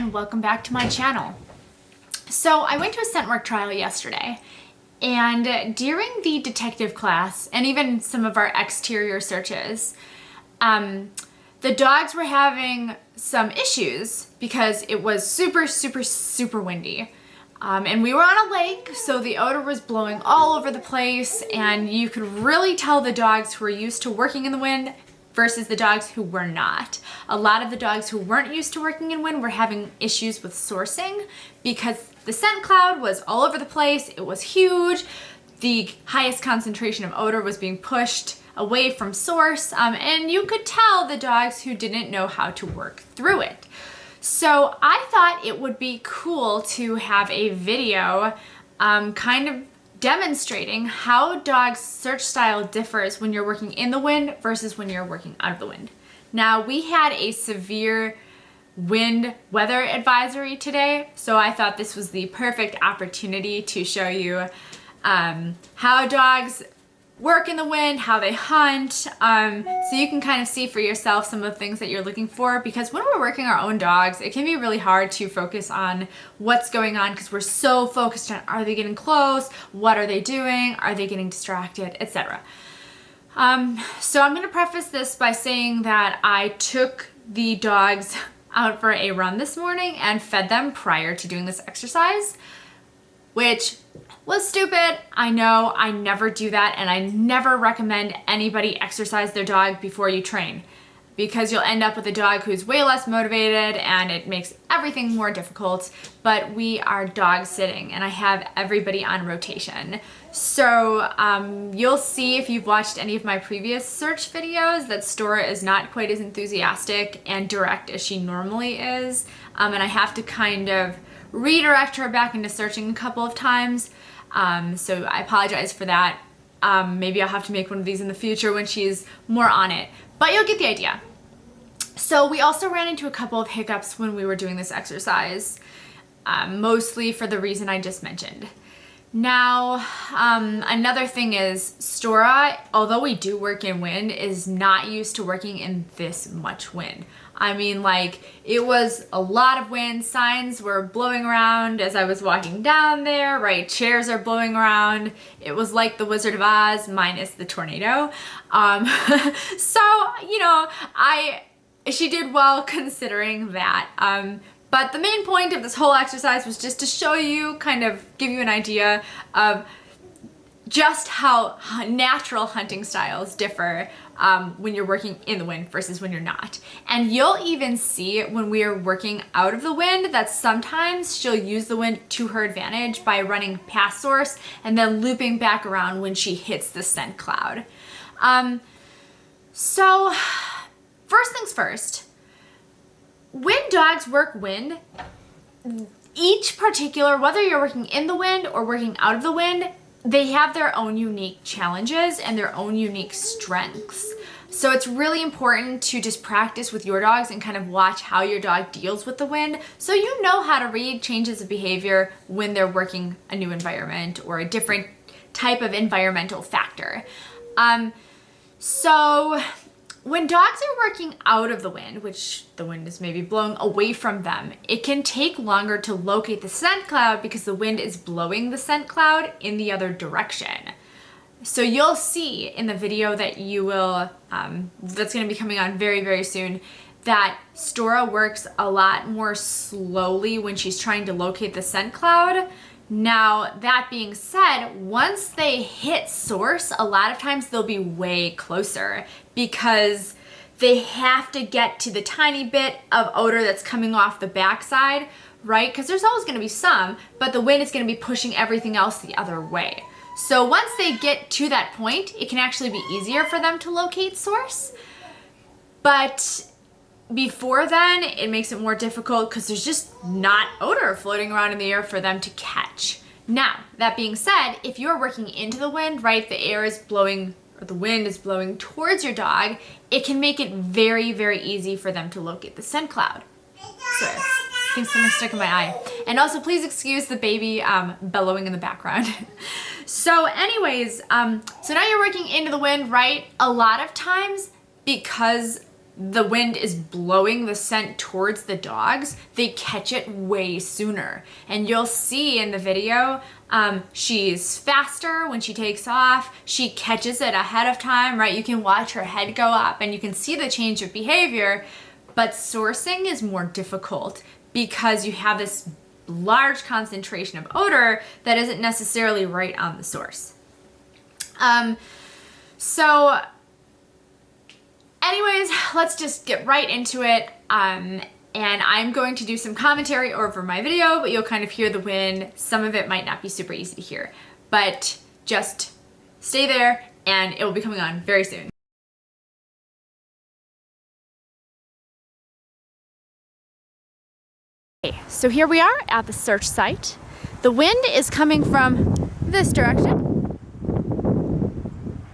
and welcome back to my channel. So I went to a scent work trial yesterday, and during the detective class and even some of our exterior searches, the dogs were having some issues because it was super windy. And we were on a lake, so the odor was blowing all over the place, and you could really tell the dogs who were used to working in the wind versus the dogs who were not. A lot of the dogs who weren't used to working in wind were having issues with sourcing because the scent cloud was all over the place. It was huge. The highest concentration of odor was being pushed away from source, and you could tell the dogs who didn't know how to work through it. So I thought it would be cool to have a video kind of demonstrating how dogs' search style differs when you're working in the wind versus when you're working out of the wind. Now, we had a severe wind weather advisory today, so I thought this was the perfect opportunity to show you how dogs work in the wind, how they hunt, so you can kind of see for yourself some of the things that you're looking for, because when we're working our own dogs, it can be really hard to focus on what's going on because we're so focused on, are they getting close, what are they doing, are they getting distracted, etc. So I'm going to preface this by saying that I took the dogs out for a run this morning and fed them prior to doing this exercise, which was stupid. I know, I never do that, and I never recommend anybody exercise their dog before you train, because you'll end up with a dog who's way less motivated and it makes everything more difficult. But we are dog sitting and I have everybody on rotation. So you'll see if you've watched any of my previous search videos that Stora is not quite as enthusiastic and direct as she normally is. And I have to kind of redirect her back into searching a couple of times. So I apologize for that. Maybe I'll have to make one of these in the future when she's more on it, but you'll get the idea. So we also ran into a couple of hiccups when we were doing this exercise, mostly for the reason I just mentioned. Now, another thing is Stora, although we do work in wind, is not used to working in this much wind. I mean, like, it was a lot of wind. Signs were blowing around as I was walking down there, right? Chairs are blowing around. It was like the Wizard of Oz minus the tornado. So, you know, she did well considering that. But the main point of this whole exercise was just to show you, kind of give you an idea of just how natural hunting styles differ when you're working in the wind versus when you're not. And you'll even see when we are working out of the wind that sometimes she'll use the wind to her advantage by running past source and then looping back around when she hits the scent cloud. So first things first, when dogs work wind, each particular, whether you're working in the wind or working out of the wind, they have their own unique challenges and their own unique strengths. So it's really important to just practice with your dogs and kind of watch how your dog deals with the wind, so you know how to read changes of behavior when they're working a new environment or a different type of environmental factor. So when dogs are working out of the wind, which the wind is maybe blowing away from them, it can take longer to locate the scent cloud because the wind is blowing the scent cloud in the other direction. So you'll see in the video that you will, that's going to be coming on very soon, that Stora works a lot more slowly when she's trying to locate the scent cloud. Now, that being said, once they hit source, a lot of times they'll be way closer because they have to get to the tiny bit of odor that's coming off the backside, right? Because there's always going to be some, but the wind is going to be pushing everything else the other way. So once they get to that point, it can actually be easier for them to locate source. But before then, it makes it more difficult because there's just not odor floating around in the air for them to catch. Now, that being said, if you're working into the wind, right, the air is blowing, or the wind is blowing towards your dog, it can make it very easy for them to locate the scent cloud. So, I think something stuck in my eye. And also, please excuse the baby bellowing in the background. So anyways, so now you're working into the wind, right? A lot of times, because the wind is blowing the scent towards the dogs, they catch it way sooner. And you'll see in the video, she's faster when she takes off. She catches it ahead of time, right? You can watch her head go up and you can see the change of behavior, but sourcing is more difficult because you have this large concentration of odor that isn't necessarily right on the source. So anyways, let's just get right into it. And I'm going to do some commentary over my video, but you'll kind of hear the wind. Some of it might not be super easy to hear, but just stay there and it will be coming on very soon. Okay, so here we are at the search site. The wind is coming from this direction.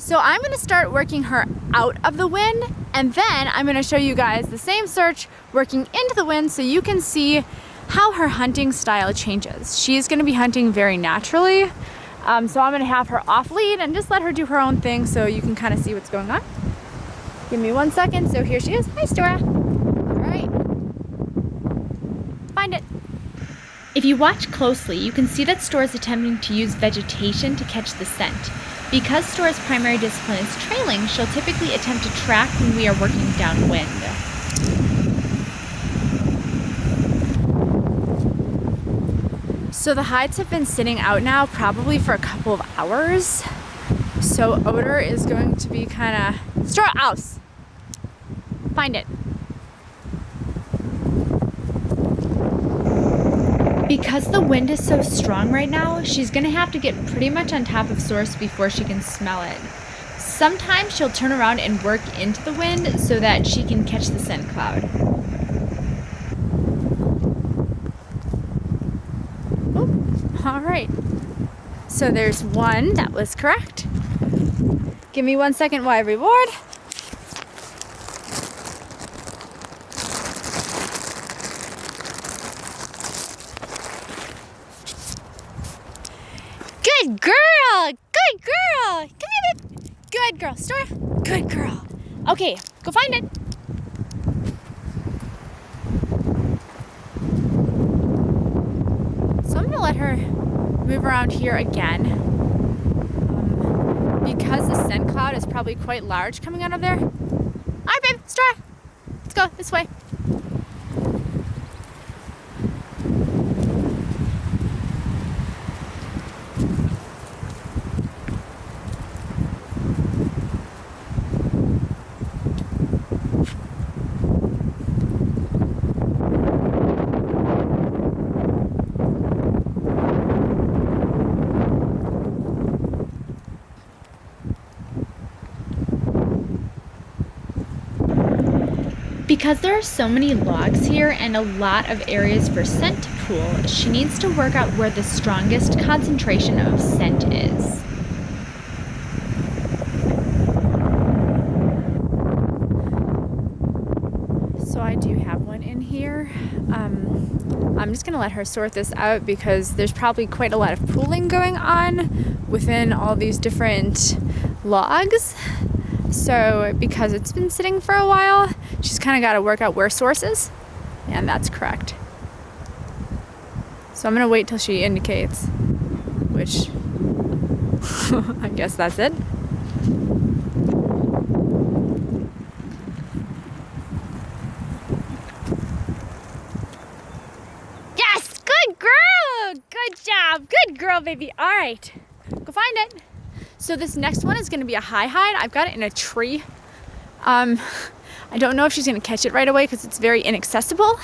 So I'm gonna start working her out of the wind, and then I'm gonna show you guys the same search working into the wind so you can see how her hunting style changes. She's gonna be hunting very naturally. So I'm gonna have her off lead and just let her do her own thing so you can kind of see what's going on. Give me 1 second. So here she is. Hi, Stora. All right. Find it. If you watch closely, you can see that Stora's attempting to use vegetation to catch the scent. Because Stora's primary discipline is trailing, she'll typically attempt to track when we are working downwind. So the hides have been sitting out now probably for a couple of hours. So odor is going to be kind of... Stora, house! Find it. Because the wind is so strong right now, she's gonna have to get pretty much on top of source before she can smell it. Sometimes she'll turn around and work into the wind so that she can catch the scent cloud. Oh, all right. So there's one that was correct. Give me 1 second while I reward. Good girl! Good girl! Come here, babe! Good girl. Stora? Good girl. Okay, go find it. So I'm gonna let her move around here again. Because the scent cloud is probably quite large coming out of there. All right, babe, Stora. Let's go this way. Because there are so many logs here and a lot of areas for scent to pool, she needs to work out where the strongest concentration of scent is. So I do have one in here. I'm just gonna let her sort this out because there's probably quite a lot of pooling going on within all these different logs. So because it's been sitting for a while, she's kind of got to work out where source is, and that's correct. So I'm going to wait till she indicates, which I guess that's it. Yes, good girl, good job, good girl, baby. All right, go find it. So this next one is going to be a high hide. I've got it in a tree. I don't know if she's going to catch it right away because it's very inaccessible.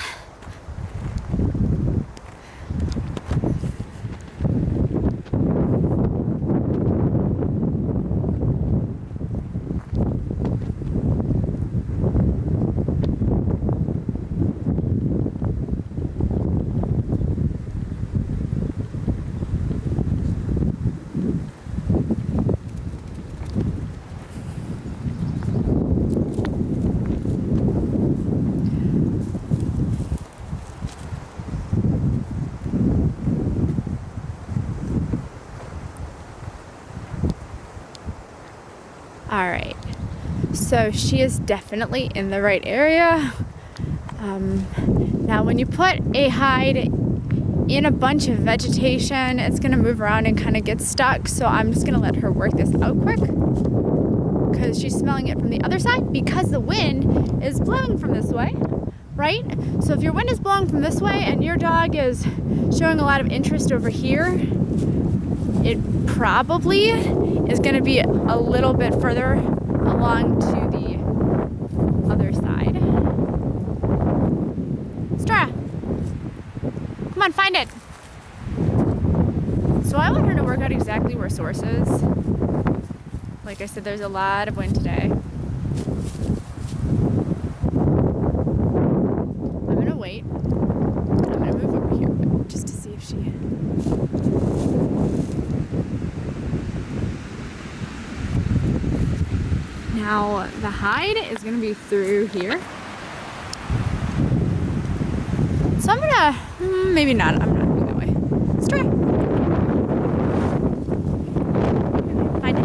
All right, So she is definitely in the right area. Now when you put a hide in a bunch of vegetation, it's gonna move around and kind of get stuck. So I'm just gonna let her work this out quick because she's smelling it from the other side because the wind is blowing from this way, right? So if your wind is blowing from this way and your dog is showing a lot of interest over here, it probably is gonna be a little bit further along to the other side. Stra, come on, find it. So I want her to work out exactly where source is. Like I said, there's a lot of wind today. I'm gonna wait. I'm gonna move over here just to see if she... Now the hide is gonna be through here. So I'm gonna, maybe not, I'm not going that way. Let's try. Find it.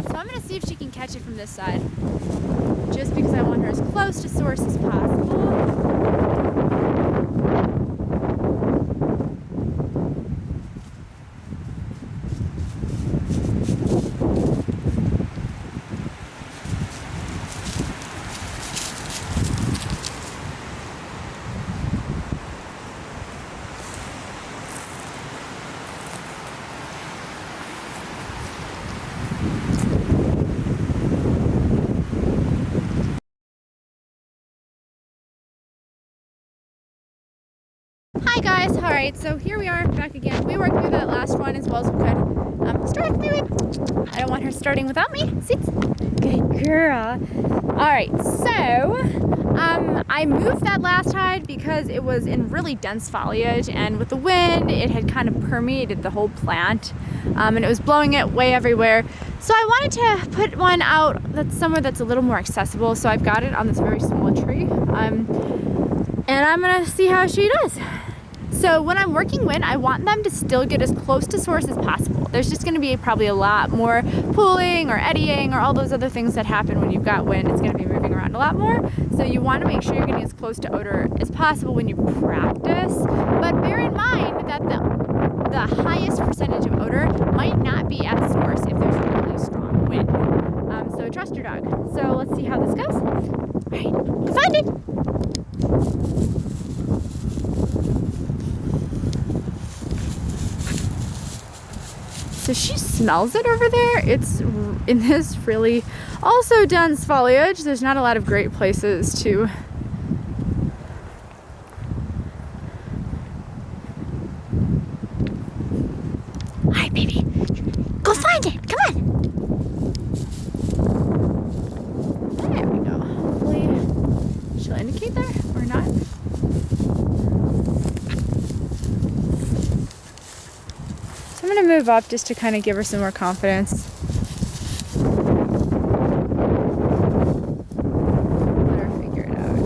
So I'm gonna see if she can catch it from this side. Just because I want her as close to source as possible. Hi guys, alright, so here we are back again. We worked through that last one as well as we could. Start with me. I don't want her starting without me. Sit. Good girl. Alright, so I moved that last hide because it was in really dense foliage, and with the wind it had kind of permeated the whole plant, and it was blowing it way everywhere. So I wanted to put one out that's somewhere that's a little more accessible, so I've got it on this very small tree. And I'm gonna see how she does. So when I'm working wind, I want them to still get as close to source as possible. There's just gonna be probably a lot more pooling or eddying or all those other things that happen when you've got wind. It's gonna be moving around a lot more. So you wanna make sure you're getting as close to odor as possible when you practice. But bear in mind that the highest percentage of odor might not be at source if there's really strong wind. So trust your dog. So let's see how this goes. All right, go find it. So she smells it over there. It's in this really also dense foliage. There's not a lot of great places to Hi baby, go find it, come on. There we go. Hopefully she'll indicate there or not. So I'm gonna move up just to kind of give her some more confidence. Let her figure it out.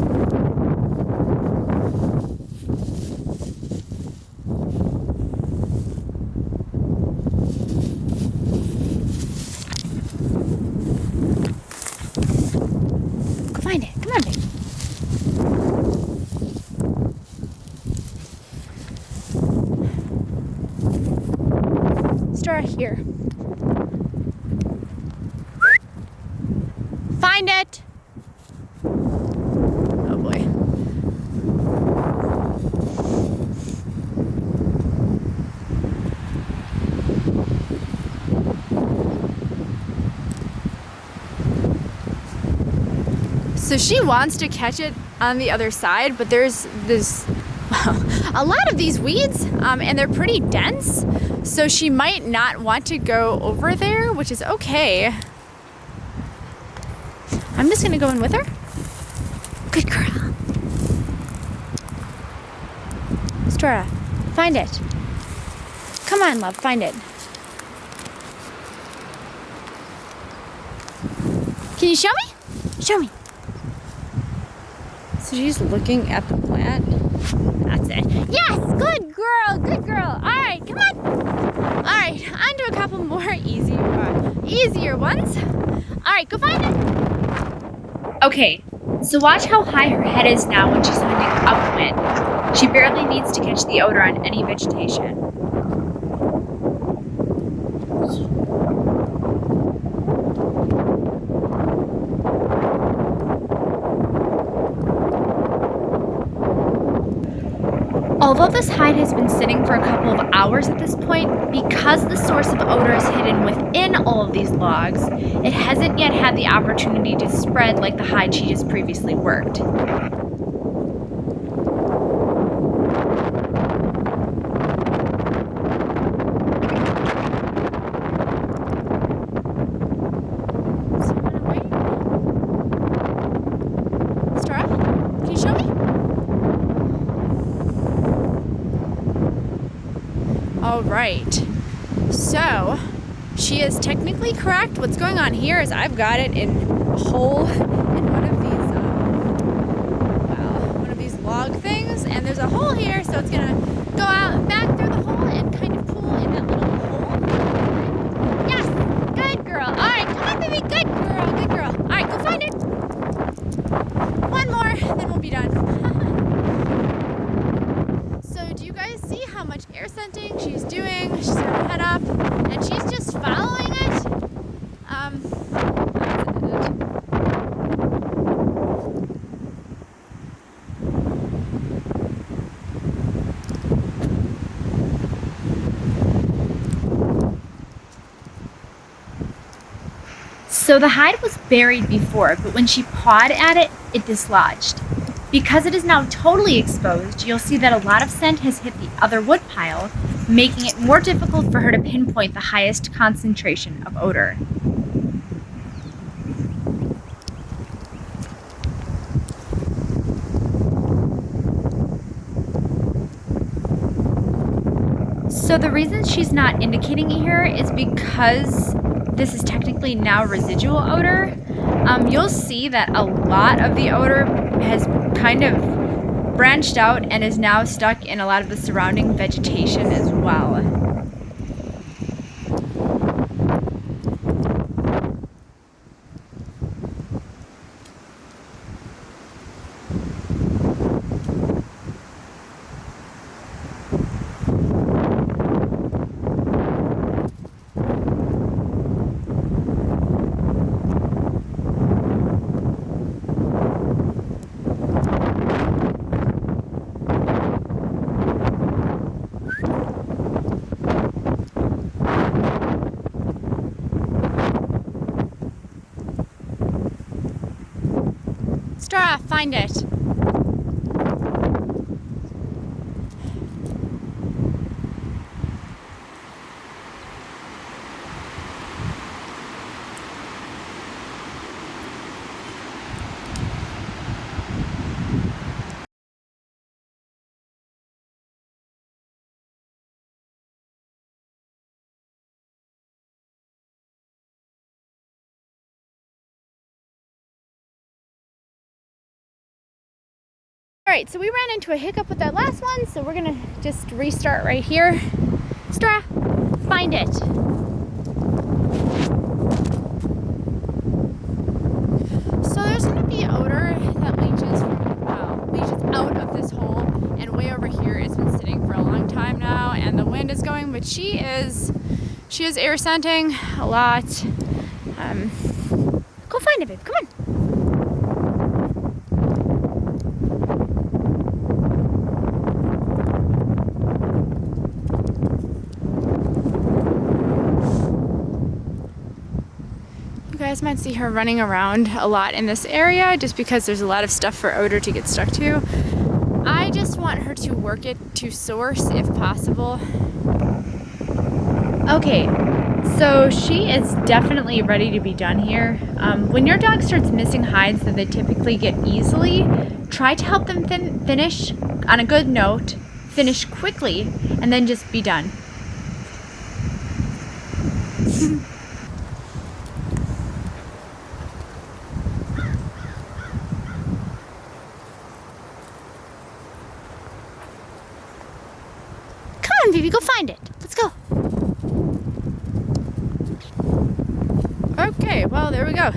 Go find it. Come on, baby. Start here. Find it. Oh boy. So she wants to catch it on the other side, but there's this a lot of these weeds, and they're pretty dense, so she might not want to go over there, which is okay. I'm just gonna go in with her. Good girl. Stora, find it. Come on, love, find it. Can you show me? Show me. So she's looking at the plant. That's it. Yes, good girl, good girl. All right, come on. All right, on to a couple more easy easier ones. All right, go find it. Okay, so watch how high her head is now when she's hunting upwind. She barely needs to catch the odor on any vegetation. Although this hide has been sitting for a couple of hours at this point, because the source of odor is hidden within all of these logs, it hasn't yet had the opportunity to spread like the hide she just previously worked. Star, can you show me? All right, so she is technically correct. What's going on here is I've got it in a hole in one of these log things, and there's a hole here, so it's gonna go out back through the hole and kind of pool in that little hole. Yes, good girl. All right, come on, baby, good girl, good girl. All right, go find it. One more, then we'll be done. Do you guys see how much air scenting she's doing? She's got her head up and she's just following it. So the hide was buried before, but when she pawed at it, it dislodged. Because it is now totally exposed, you'll see that a lot of scent has hit the other wood pile, making it more difficult for her to pinpoint the highest concentration of odor. So the reason she's not indicating it here is because this is technically now residual odor. You'll see that a lot of the odor has kind of branched out and is now stuck in a lot of the surrounding vegetation as well. Straw, find it. All right, so we ran into a hiccup with that last one, so we're gonna just restart right here. Stra, find it. So there's gonna be odor that leaches out of this hole, and way over here it's been sitting for a long time now, and the wind is going, but she is air scenting a lot. Go find it, babe. Come on. You guys might see her running around a lot in this area just because there's a lot of stuff for odor to get stuck to. I just want her to work it to source if possible. Okay, so she is definitely ready to be done here. When your dog starts missing hides that they typically get easily, try to help them finish on a good note, finish quickly, and then just be done. Come on, baby, go find it. Let's go. Okay, well, there we go.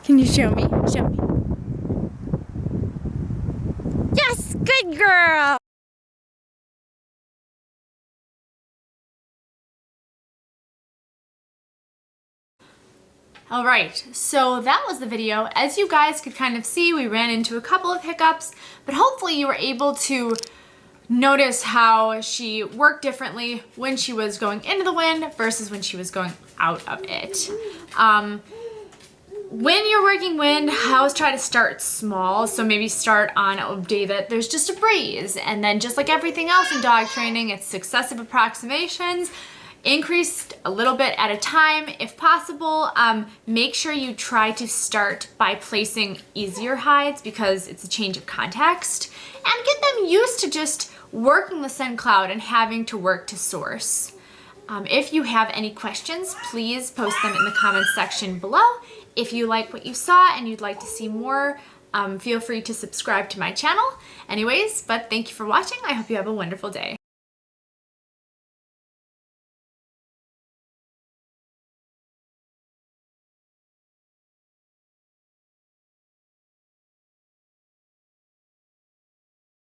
Can you show me? Show me. Yes, good girl. All right, so that was the video. As you guys could kind of see, we ran into a couple of hiccups, but hopefully you were able to notice how she worked differently when she was going into the wind versus when she was going out of it. When you're working wind, I always try to start small. So maybe start on a day that there's just a breeze. And then just like everything else in dog training, it's successive approximations, increased a little bit at a time if possible. Make sure you try to start by placing easier hides because it's a change of context, and get them used to just working the scent cloud and having to work to source. If you have any questions, please post them in the comments section below. If you like what you saw and you'd like to see more, feel free to subscribe to my channel. Anyways, but thank you for watching. I hope you have a wonderful day.